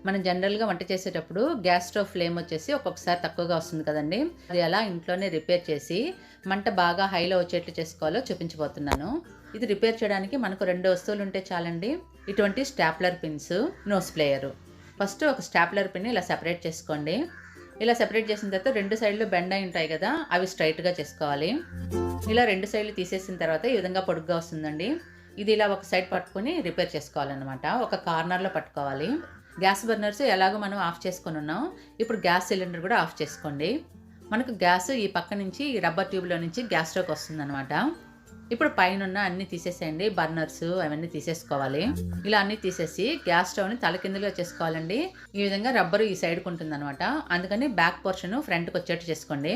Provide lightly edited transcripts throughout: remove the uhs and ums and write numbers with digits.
మనం జనరల్‌గా వంట చేసేటప్పుడు గ్యాస్ స్టవ్ ఫ్లేమ్ వచ్చేసి ఒక్కొక్కసారి తక్కువగా వస్తుంది కదండీ! అది ఎలా ఇంట్లోనే రిపేర్ చేసి మంట బాగా హైలో వచ్చేట్లు చేసుకోవాలో చూపించబోతున్నాను. ఇది రిపేర్ చేయడానికి మనకు 2 వస్తువులుంటే చాలండి. ఇటువంటి stapler pins, nose plier. First ఒక స్టాప్లర్ పిన్‌ని ఇలా సెపరేట్ చేసుకోండి. ఇలా సెపరేట్ చేసిన తర్వాత 2 సైడ్‌లు బెండ్ అయి ఉంటాయి కదా! అవి స్ట్రెయిట్‌గా చేసుకోవాలి. ఇలా 2 సైడ్‌లు తీసేసిన తర్వాత ఈ విధంగా పొడుగ్గా వస్తుందండి. ఇది ఇలా ఒక సైడ్ పట్టుకొని రిపేర్ చేసుకోవాలన్నమాట. ఒక కార్నర్‌లో పట్టుకోవాలి. గ్యాస్ బర్నర్స్ ఎలాగో మనం ఆఫ్ చేసుకొనున్నాం. ఇప్పుడు గ్యాస్ సిలిండర్ కూడా ఆఫ్ చేసుకోండి. మనకు గ్యాస్ ఈ పక్క నుంచి ఈ రబ్బర్ ట్యూబ్‌లో నుంచి గ్యాస్ స్టవ్‌కి వస్తుందన్నమాట. ఇప్పుడు పైనున్న అన్నీ తీసేసేయండి. బర్నర్స్ అవన్నీ తీసేసుకోవాలి. ఇలా అన్నీ తీసేసి గ్యాస్ స్టవ్‌ని తలకిందులుగా చేసుకోవాలండి. ఈ విధంగా రబ్బరు ఈ సైడ్‌కి ఉంటుందన్నమాట. అందుకని బ్యాక్ పోర్షన్ ఫ్రంట్‌కి వచ్చేట్టు చేసుకోండి.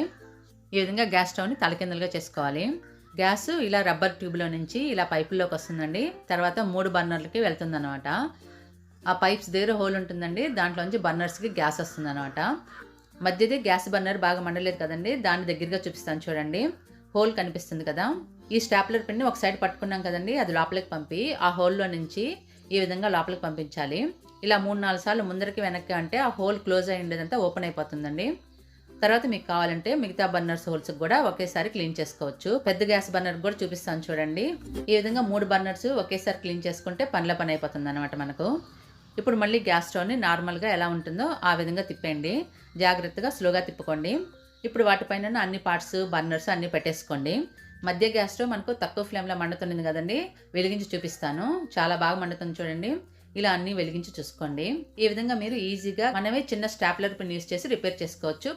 ఈ విధంగా గ్యాస్ స్టవ్‌ని తలకిందులుగా చేసుకోవాలి. గ్యాస్ ఇలా రబ్బర్ ట్యూబ్‌లో నుంచి ఇలా పైపుల్లోకి వస్తుందండి. తర్వాత 3 బర్నర్‌లకి వెళ్తుందన్నమాట. ఆ పైప్స్ దగ్గర హోల్ ఉంటుందండి. దాంట్లోంచి బర్నర్స్‌కి గ్యాస్ వస్తుందన్నమాట. మధ్యది గ్యాస్ బర్నర్ బాగా మండలేదు కదండీ! దాన్ని దగ్గరగా చూపిస్తాను చూడండి. హోల్ కనిపిస్తుంది కదా! ఈ స్టాప్లర్ పిన్‌ని ఒక సైడ్ పట్టుకున్నాం కదండీ! అది లోపలికి పంపి ఆ హోల్‌లో నుంచి ఈ విధంగా లోపలికి పంపించాలి. ఇలా 3, 4 సార్లు ముందరికి వెనక్కి అంటే ఆ హోల్ క్లోజ్ అయ్యి ఉండేదంతా ఓపెన్ అయిపోతుందండి. తర్వాత మీకు కావాలంటే మిగతా బర్నర్స్ హోల్స్‌కి కూడా ఒకేసారి క్లీన్ చేసుకోవచ్చు. పెద్ద గ్యాస్ బర్నర్ కూడా చూపిస్తాను చూడండి. ఈ విధంగా 3 బర్నర్స్ ఒకేసారి క్లీన్ చేసుకుంటే పనిలో పని అయిపోతుందన్నమాట మనకు. ఇప్పుడు మళ్ళీ గ్యాస్ స్టవ్‌ని నార్మల్‌గా ఎలా ఉంటుందో ఆ విధంగా తిప్పేయండి. జాగ్రత్తగా స్లోగా తిప్పుకోండి. ఇప్పుడు వాటిపైన అన్ని పార్ట్స్, బర్నర్స్ అన్నీ పెట్టేసుకోండి. మధ్య గ్యాస్ స్టవ్ మనకు తక్కువ ఫ్లేమ్‌లో మండుతుంది కదండీ! వెలిగించి చూపిస్తాను. చాలా బాగా మండుతుంది చూడండి. ఇలా అన్నీ వెలిగించి చూసుకోండి. ఈ విధంగా మీరు ఈజీగా మనమే చిన్న స్టాప్లర్ పిన్ యూజ్ చేసి రిపేర్ చేసుకోవచ్చు.